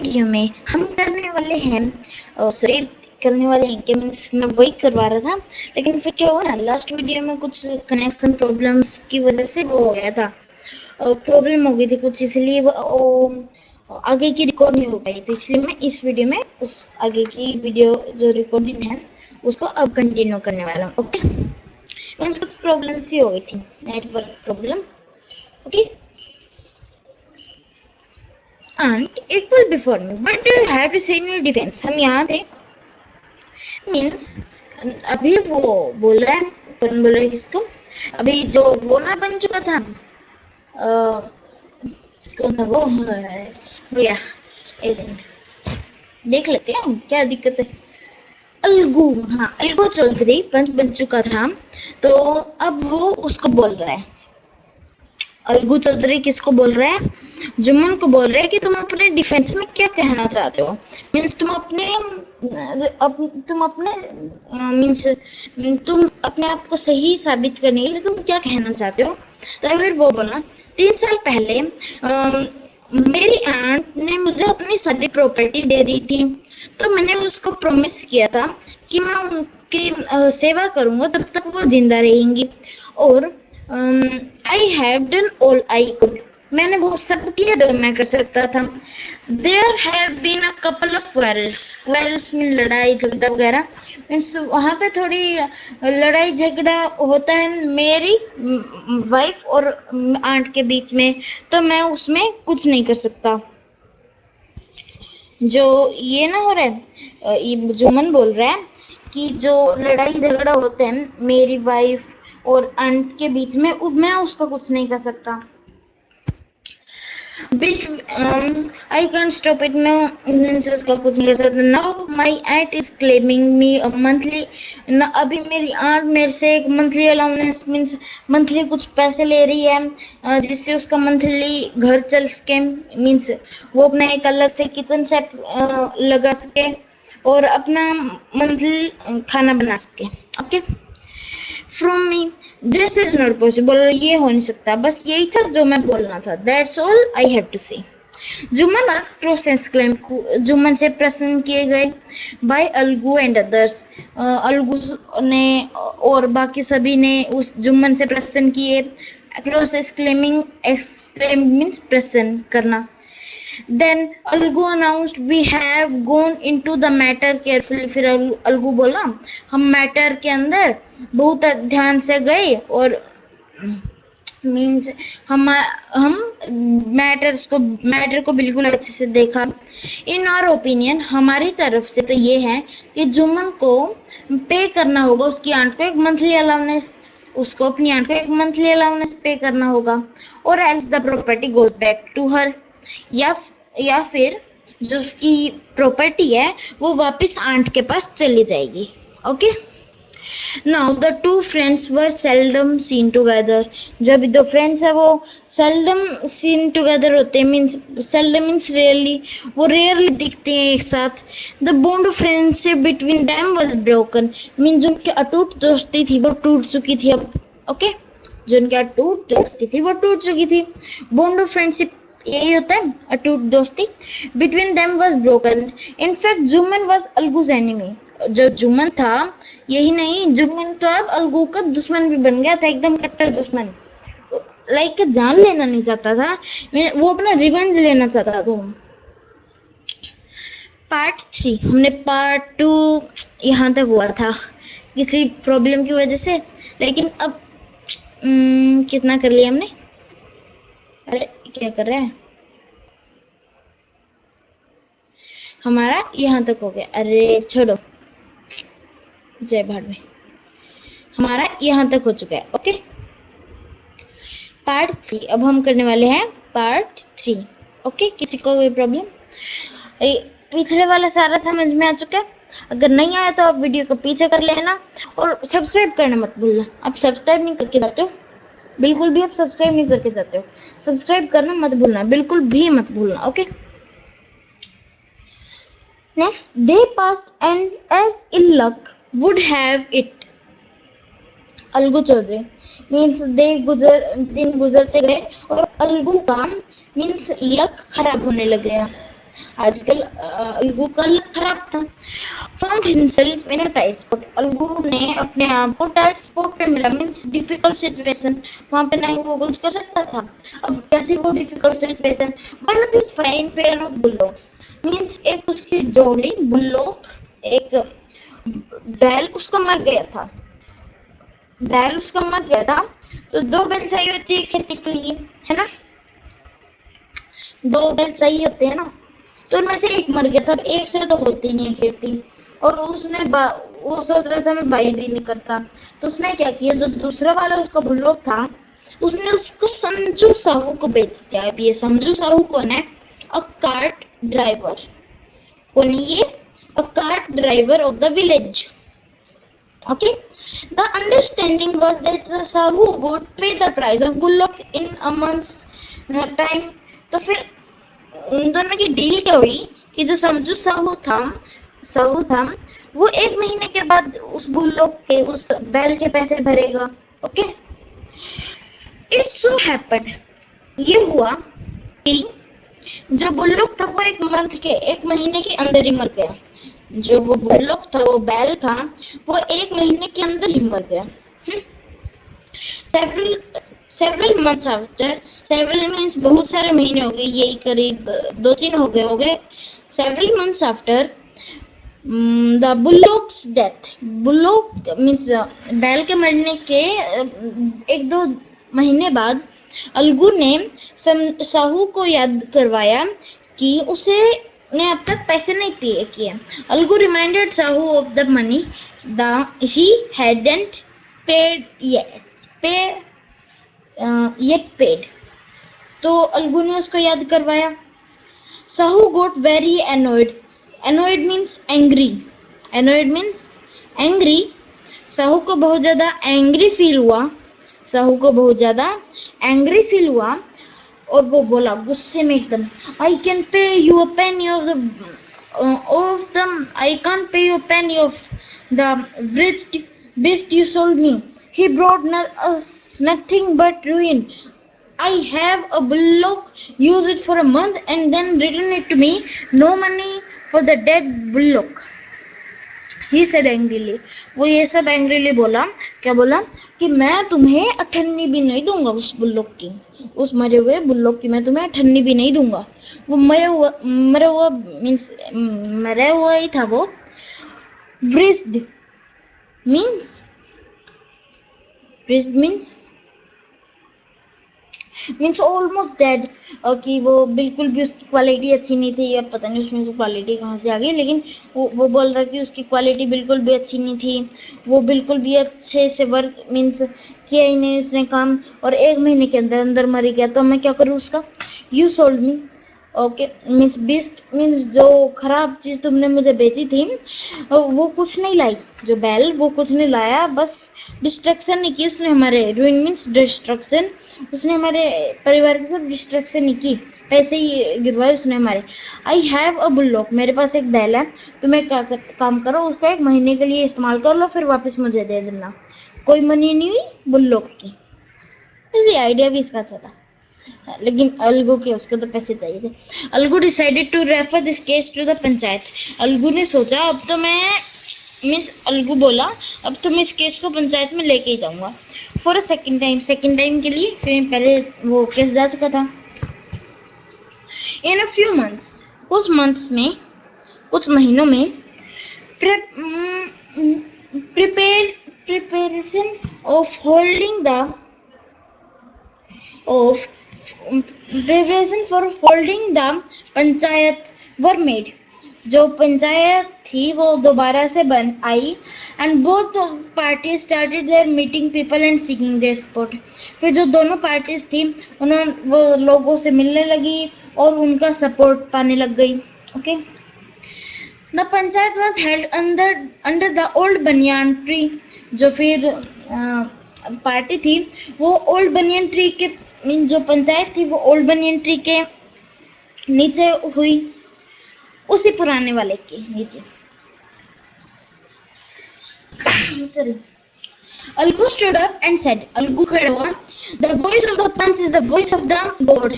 Video में हम करने वाले हैं करने वाले हैं कि मीन्स मैं वही करवा रहा था, लेकिन फिर क्या हुआ ना, लास्ट वीडियो में कुछ कनेक्शन प्रॉब्लम्स की वजह से वो हो गया था, प्रॉब्लम हो गई थी कुछ, इसलिए वो आगे की रिकॉर्ड नहीं हो पाई। तो इसलिए मैं इस वीडियो में उस आगे की वीडियो जो रिकॉर्डिंग है उसको अब कंटिन्यू करने वाला हूँ। ओके, मीन्स कुछ प्रॉब्लम्स ही हो गई थी, network problem. Okay, and equal before me, what do you have to say in your defense? हम यहाँ थे, मीन्स अभी वो बोल रहा है, कौन बोल रहा है इसको, अभी जो वो ना बन चुका था, कौन था वो, भैया देख लेते हैं क्या दिक्कत है। अलगू, हाँ अलगू चौधरी पंच बन चुका था, तो अब वो उसको बोल रहा है, अलगू चौधरी किसको बोल रहा है, जुम्मन को बोल रहा है कि तुम अपने डिफेंस में क्या कहना चाहते हो, मीन्स तुम अपने मीन्स तुम अपने आप को सही साबित करने के लिए तुम क्या कहना चाहते हो। तो फिर वो बोला, 3 साल पहले मेरी आंट ने मुझे अपनी सारी प्रॉपर्टी दे दी थी, तो मैंने उसको प्रॉमिस किया था कि मैं उनकी सेवा करूंगा तब तक वो जिंदा रहेंगी, और I have done all I could, मैंने वो सब किया जो मैं कर सकता था। There have been a couple of quarrels में लड़ाई झगड़ा वगैरह, मीन्स वहाँ पे थोड़ी लड़ाई झगड़ा होता है मेरी वाइफ और आंट के बीच में, तो मैं उसमें कुछ नहीं कर सकता। जो ये ना हो रहा है, ये जुम्मन बोल रहा है कि जो लड़ाई झगड़ा होते हैं मेरी वाइफ और आंट के बीच में, मैं उसका कुछ नहीं कर सकता। I can't stop it now, उसका कुछ नहीं कर सकता। Now my aunt is claiming me a monthly, अभी मेरी आंट मेरे से एक मंथली अलाउंस मीन्स मंथली कुछ पैसे ले रही है, जिससे उसका मंथली घर चल सके, मीन्स वो अपना एक अलग से किचन सेट लगा सके और अपना मंथली खाना बना सके। Okay, from me this is not possible, ये हो नहीं सकता। बस यही था जो मैं बोलना था, that's all I have to say. Jumman asked questions claim, Jumman से प्रश्न किए गए by Algu and others, Algu ने और बाकी सभी ने उस जुम्मन से प्रश्न किए। क्लोसेस क्लेमिंग, एक्सक्लेम मीन्स प्रश्न करना। Then Algu announced we have gone into the matter carefully, फिर अलगू बोला हम मैटर के अंदर बहुत ध्यान से गए और मीन्स हम मैटर को बिल्कुल अच्छे से देखा। इन आवर ओपिनियन, हमारी तरफ से तो ये है कि जुम्मन को पे करना होगा उसकी आंट को एक मंथली अलाउंस, उसको अपनी आंट को एक मंथली अलाउंस पे करना होगा, और else the property goes back to her, या फिर जो उसकी प्रॉपर्टी है वो वापस आंट के पास चली जाएगी। Okay, now the two friends were seldom seen together, जब दो फ्रेंड्स है वो सेल्डम सीन टुगेदर होते हैं, मीन्स सेल्डम मीन्स रेयरली, वो रेयरली दिखते हैं एक साथ। The bond of friendship between them was broken, means जो उनकी अटूट दोस्ती थी वो टूट चुकी थी अब। ओके, जो उनकी अटूट दोस्ती थी वो टूट चुकी थी। बॉन्ड ऑफ फ्रेंडशिप यही होता है, अटूट दोस्ती। Between them was broken, in fact Jumman was Algu's enemy, जो जुम्मन था यही नहीं, जुम्मन तो अब अलगू का दुश्मन भी बन गया था, एकदम कट्टर दुश्मन, लाइक जान लेना नहीं चाहता था, वो अपना रिवेंज लेना चाहता था। पार्ट 3, हमने पार्ट 2 यहाँ तक हुआ था किसी प्रॉब्लम की वजह से, लेकिन अब कितना कर लिया हमने, अरे क्या कर रहा है, हमारा यहाँ तक हो गया, अरे छोड़ो, जय भाड़ में, हमारा यहाँ तक हो चुका है। ओके, पार्ट 3 अब हम करने वाले हैं, पार्ट 3। ओके, किसी को कोई प्रॉब्लम, पिछले वाला सारा समझ में आ चुका है। अगर नहीं आया तो आप वीडियो को पीछे कर लेना और सब्सक्राइब करना मत भूलना। आप सब्सक्राइब नहीं करके जाते हो, बिल्कुल भी आप सब्सक्राइब नहीं करके जाते हो, सब्सक्राइब करना मत भूलना, बिल्कुल भी मत भूलना। Okay, next, day passed and as ill luck would have it, Algu Chaudhary means दिन गुजरते गए और अलगू का मीन्स लक खराब होने लग गया। आजकल अलगू का लक खराब था। Found himself in a tight spot, Algu ने अपने आप को टाइट स्पॉट पे मिला, मीन्स डिफिकल्ट सिचुएशन, वहां पे नहीं वो कुछ कर सकता था। अब क्या थी वो difficult situation? One of his fine pair of bulldogs, means एक उसकी जोड़ी बुलडॉग, एक बैल उसका मर गया था, बैल उसका मर गया था। तो दो बैल चाहिए होती है खेती के लिए, है ना, दो बैल चाहिए होते हैं ना, तो उनमें से एक मर गया था। एक से तो होती नहीं है खेती, और उसने वो सोच रहा था मैं बाई भी नहीं करता, तो उसने क्या किया, जो दूसरा वाला उसका बुल्लोक था, उसने उसको संजू साहू को बेच दिया। अब ये संजू साहू कौन है? A cart driver. कौन है ये? A cart driver of the village. Okay, the understanding was that the Sahu would pay the price of bullock in a month's time. तो फिर उन दोनों की डील क्या हुई कि जो समझू साहू था वो 1 महीने के बाद उस बुल्लोक के, उस बैल के पैसे भरेगा। ओके, इट सो हैपेंड, ये हुआ कि जो बुल्लोक था वो 1 महीने के अंदर ही मर गया। जो वो बुल्लोक था, वो बैल था, वो 1 महीने के अंदर ही मर गया। Several several months after, several means बहुत सारे महीने हो गए, यही करीब 2-3 हो गए। Several months after the bullock's death, bullock means बैल के मरने के 1-2 महीने बाद अलगू ने साहू को याद करवाया कि उसे ने अब तक पैसे नहीं पे किए। Algu reminded Sahu of the money the he hadn't paid yet paid। तो अलगू ने उसको याद करवाया। Sahu got very annoyed, annoyed means angry, annoyed means angry। Sahu को बहुत ज्यादा एंग्री फील हुआ, साहू को बहुत ज्यादा एंग्री फील हुआ, और वो बोला गुस्से में एकदम, I can pay you a Penney of the I can't pay you Penney of the bridged beast you sold me, he brought us nothing but ruin, I have a bullock, use it for a month and then return it to me, no money for the dead bullock, he said angrily। वो ये सब angrily बोला, क्या बोला कि मैं तुम्हें अठन्नी भी नहीं दूंगा उस बुल्लोक की, उस मरे हुए बुल्लोक की मैं तुम्हें अठन्नी भी नहीं दूंगा। वो मरा हुआ मीन्स मरा हुआ ही था वो। ब्रिस्ड मीन्स मीन्स ऑलमोस्ट डेड, कि वो बिल्कुल भी उसकी क्वालिटी अच्छी नहीं थी। अब पता नहीं उसमें से क्वालिटी कहाँ से आ गई, लेकिन वो बोल रहा कि उसकी क्वालिटी बिल्कुल भी अच्छी नहीं थी, वो बिल्कुल भी अच्छे से वर्क मीन्स किया ही नहीं उसने काम, और 1 महीने के अंदर अंदर मर गया। तो मैं क्या करूँ उसका? You sold me, okay, means beast means जो खराब चीज तुमने मुझे बेची थी वो कुछ नहीं लाई, जो बैल वो कुछ नहीं लाया, बस डिस्ट्रक्शन नहीं की उसने हमारे, रूइन मीन्स डिस्ट्रक्शन, उसने हमारे परिवार की सब डिस्ट्रक्शन नहीं की, पैसे ही गिरवाए उसने हमारे। आई हैव अ बुल्लॉक, मेरे पास एक बैल है, तुम एक काम करो, उसको 1 महीने के लिए इस्तेमाल कर लो, फिर वापस मुझे दे देना। कोई मनी नहीं हुई बुल्लॉक की। वैसे आइडिया भी इसका अच्छा था, लेकिन अलगू के उसको तो पैसे चाहिए थे। Algu decided to refer this case to the panchayat. Algu ने सोचा अब तो मैं मीन्स अलगू बोला अब तो मैं इस केस को पंचायत में लेके ही जाऊंगा। फॉर अ सेकेंड टाइम के लिए, फिर पहले वो केस जा चुका था। इन अ फ्यू मंथ्स, कुछ महीनों में preparation of holding the of preparation for holding the panchayat were made, जो पंचायत थी वो दोबारा से बन आई, and both party started their meeting people and seeking their support. फिर जो दोनों पार्टीज थी उन्होंने वो लोगों से मिलने लगी और उनका सपोर्ट पाने लग गई। Okay, the panchayat was held under the old banyan tree, जो फिर पार्टी थी वो ओल्ड बनियन ट्री के जो पंचायत थी वो ओल्ड बनियन ट्री के नीचे हुई, उसी पुराने वाले के नीचे। Sorry, Algu stood up and said, Algu खड़ा हुआ, the voice of the panch is the voice of the God.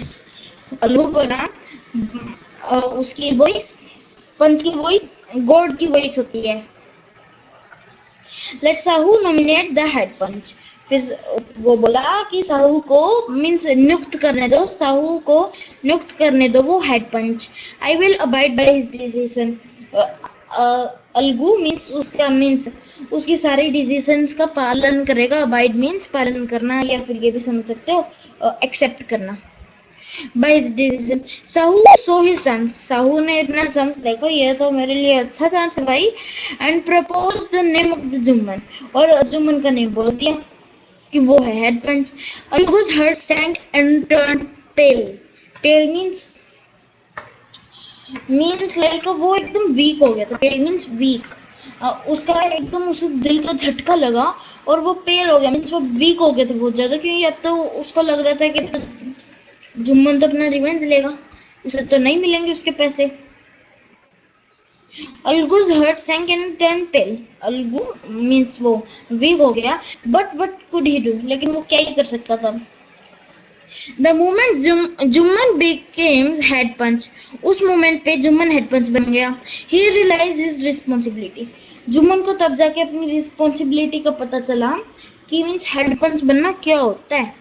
Algu बोला उसकी वॉइस, पंच की वॉइस गॉड की वॉइस होती है। Let Sahu nominate the head panch. फिर वो बोला कि साहू को मीन्स नियुक्त करने दो, साहू को नियुक्त करने दो वो head panch. I will abide by his decision. Algu means उसका मीन्स उसकी सारी डिसीजंस का पालन करेगा। अबाइड मीन्स पालन करना, या फिर ये भी समझ सकते हो एक्सेप्ट करना। by his decision, Sahu saw his chance, Sahu ने इतना चांस देखो ये तो मेरे लिए अच्छा चांस है भाई, and proposed the name of the Jumman, और जुम्मन का नेम बोल दिया कि वो है head panch. Algu's heart sank and turned pale. pale means like वो एकदम वीक हो गया था। pale means weak. उसका एकदम उसे दिल का झटका लगा और वो पेल हो गया, मीन्स वो वीक हो गया था बहुत ज्यादा, क्योंकि अब तो उसको लग रहा था कि जुम्मन तो अपना रिवेंज लेगा, उसे तो नहीं मिलेंगे उसके पैसे। Algu's heart sank in turn pale. Algu means वो वीक हो गया, but what could he do, लेकिन वो क्या ही कर सकता था। The moment Jumman became head panch, उस मोमेंट पे जुम्मन हेड पंच बन गया। He realise his responsibility, Jumman को तब जाके अपनी रिस्पॉन्सिबिलिटी का पता चला कि मीन्स हेड पंच बनना क्या होता है।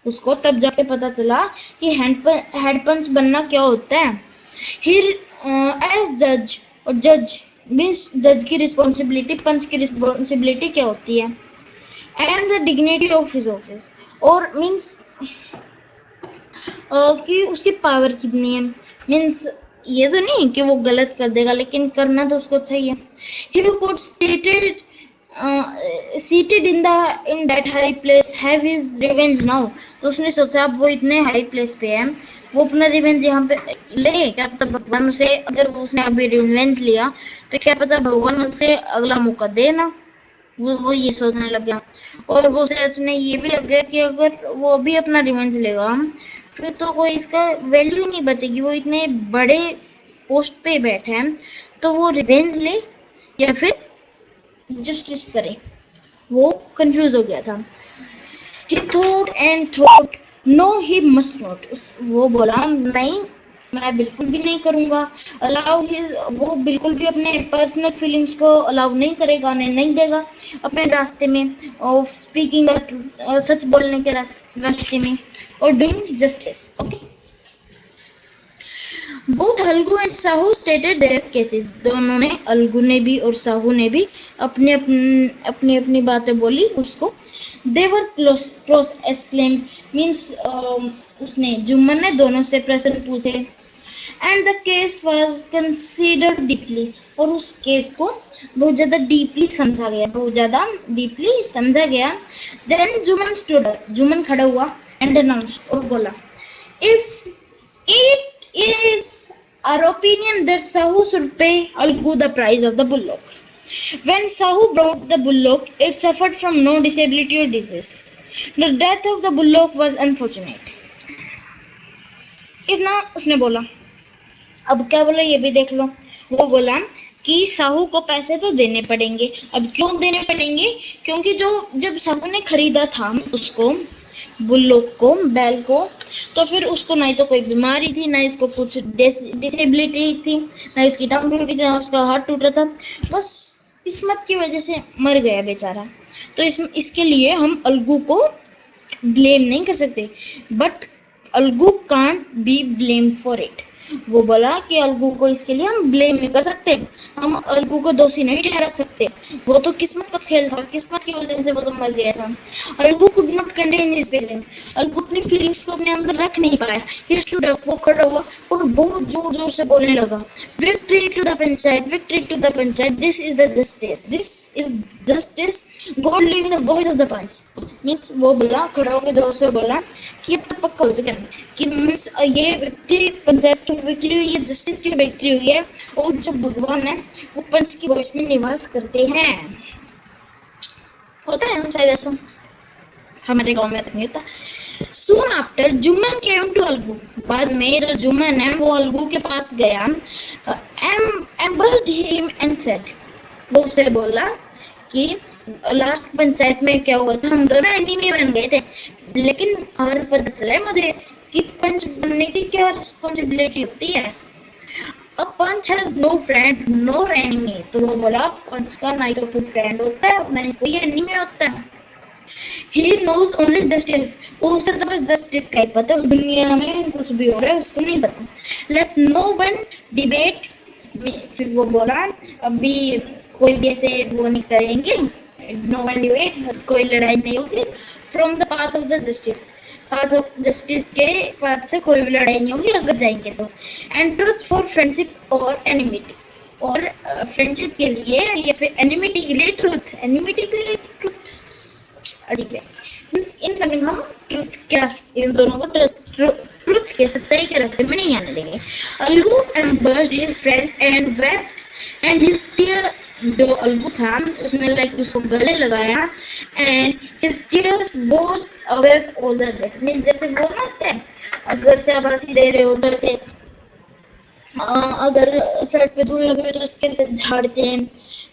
उसको तब जाके पता चला कि हेड पंच बनना क्या होता है। हियर एज जज, और जज मीन्स जज की रिस्पॉन्सिबिलिटी, पंच की रिस्पॉन्सिबिलिटी क्या होती है। And the dignity of his office, और मीन्स कि उसकी पावर कितनी है। मीन्स ये तो नहीं कि वो गलत कर देगा, लेकिन करना तो उसको चाहिए। He could stated seated in that high place have his revenge now, तो उसने सोचा अब वो इतने हाई प्लेस पे है, वो अपना रिवेंज यहाँ पे ले, क्या पता भगवान उसे, अगर उसने अभी रिवेंज लिया तो क्या पता भगवान उसे अगला मौका दे ना। वो ये सोचने लग गया, और वो सोचने ये भी लग गया कि अगर वो अभी अपना रिवेंज लेगा फिर तो कोई इसका वैल्यू नहीं बचेगी, वो इतने बड़े पोस्ट पे बैठे हैं, तो वो रिवेंज ले या फिर जस्टिस करे। वो कंफ्यूज हो गया था। He thought and thought, no he must not, वो बोला नहीं मैं बिल्कुल भी नहीं करूंगा। अलाउ हिज, वो बिल्कुल भी अपने पर्सनल फीलिंग्स को अलाउ नहीं करेगा, उन्हें नहीं देगा अपने रास्ते में, और स्पीकिंग सच बोलने के रास्ते में, और doing justice. Okay, both Algu and Sahu stated their cases, दोनों ने, अलगू ने भी और साहू ने भी अपनी अपनी बातें बोली उसको। दे वर क्रॉस एक्सक्लेम्ड मीन्स उसने, जुम्मन ने दोनों से प्रश्न पूछे। And the case was considered deeply, और उस केस को बहुत ज्यादा डीपली समझा गया, बहुत ज्यादा डीपली समझा गया। Then Jumman stood up, Jumman खड़ा हुआ एंड अनाउंस्ड, और बोला if it is our opinion that Sahu should pay Algu the price of the bullock. When Sahu brought the bullock, it suffered from no disability or disease. The death of the bullock was unfortunate. इतना उसने बोला। अब क्या बोला ये भी देख लो। वो बोला कि साहू को पैसे तो देने पड़ेंगे। अब क्यों देने पड़ेंगे? क्योंकि जब साहू ने खरीदा था उसको, बुल्लोक को, बैल को, तो फिर उसको ना तो कोई बीमारी थी, ना इसको कुछ डिसेबिलिटी थी, ना इसकी टांग टूटी थी, ना उसका हाथ टूटा था, बस किस्मत की वजह से मर गया बेचारा। तो इसके लिए हम अलगू को ब्लेम नहीं कर सकते, but Algu can't be blamed for it. वो बोला कि अलगू को इसके लिए हम ब्लेम नहीं कर सकते, हम अलगू को दोषी नहीं ठहरा सकते, वो तो किस्मत का खेल था, किस्मत की वजह से वो तो मर गया था। Algu could not contain his feeling, Algu अपनी फीलिंग्स को अपने अंदर रख नहीं पाया। ही स्टूड अप, वो खड़ा हुआ और बहुत जोर जोर से बोलने लगा, victory to the panchayat, victory to the panchayat, this is the justice, this is justice, God live in the voice of the panch. Means वो बोला, खड़ा होकर जोर से बोला कि अब तक पक्का हो चुका है कि मीन्स ये विक्ट्री पंचायत की विक्ट्री हुई है, जस्टिस की विक्ट्री हुई है, और जो भगवान है वो पंच की वॉइस में निवास करते हैं। होता है शायद ऐसा, हमारे गांव में तो नहीं होता। Soon after, Jumman came to Algu, बाद में जो जुम्मन है वो अलगू के पास गया, embraced him and said, वो उससे बोला कि लास्ट पंचायत में क्या हुआ था, हम दोनों एनिमी बन गए थे, लेकिन और पता चला है मुझे कि पंच बनने की क्या रिस्पॉन्सिबिलिटी होती है। A panch has no friend nor enemy. तो वो बोला पंच का ना ही तो कोई फ्रेंड होता है ना ही कोई एनिमी होता है। He knows only justice. उसे तो बस जस्टिस का ही पता है, दुनिया में कुछ भी हो रहा है उसको नहीं पता। Let no one debate. फिर वो बोला अभी कोई भी ऐसे वो नहीं करेंगे, नो वन डिबेट, कोई लड़ाई नहीं होगी। From the path of the justice, path of justice के पाथ से कोई भी लड़ाई नहीं होगी अगर जाएंगे तो। एंड ट्रुथ फॉर फ्रेंडशिप और एनिमिटी। और फ्रेंडशिप के लिए या फिर एनिमिटी के लिए ट्रुथ, एनिमिटी के लिए ट्रुथ अजीब है। मीन्स इनकमिंग हम ट्रुथ के रास्ते, इन दोनों को ट्रुथ के सच्चाई के रास्ते में नहीं आने देंगे। Algu embraced his friend and wept and his tear. जो अलगू था उसने लाइक उसको गले लगाया and his tears wash away all the debt. Means जैसे वो ना होता है अगर शाबाशी दे रहे हो तो ऐसे अगर शर्ट पे धूल लगी हुई तो उसके से झाड़ते हैं,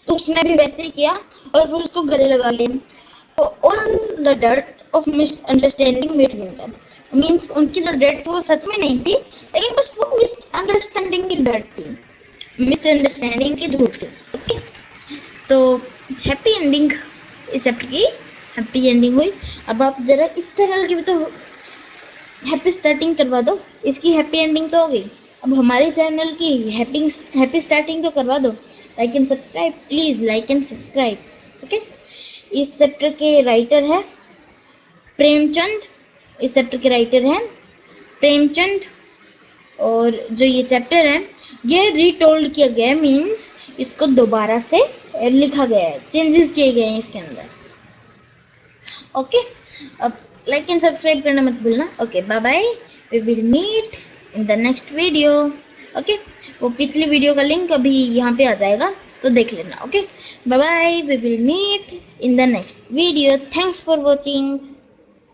तो उसने भी वैसे ही किया और फिर उसको गले लगा लिया। On the dirt of misunderstanding between them. Means उनकी जो डेट वो सच में नहीं थी लेकिन बस वो मिसअंडरस्टैंडिंग की डेट थी, मिसअंडरस्टैंडिंग की धूल थी। ओके, तो हैप्पी एंडिंग इस चैप्टर की, हैप्पी एंडिंग हुई। अब आप जरा इस चैनल की भी तो हैप्पी स्टार्टिंग करवा दो, इसकी हैप्पी एंडिंग तो हो गई, अब हमारे चैनल की हैप्पी स्टार्टिंग तो करवा दो। Like and subscribe, please like and subscribe. Okay, इस चैप्टर के राइटर है प्रेमचंद, इस चैप्टर के राइटर हैं प्रेमचंद। और जो ये चैप्टर है ये रीटोल्ड किया गया है, मीन्स इसको दोबारा से लिखा गया है, चेंजेस किए गए हैं इसके अंदर। ओके, अब लाइक एंड सब्सक्राइब करना मत भूलना। Okay, bye bye, we will meet in the next video. Okay, वो पिछली वीडियो का लिंक अभी यहाँ पे आ जाएगा तो देख लेना। Okay, bye bye, we will meet in the next video. Thanks for watching.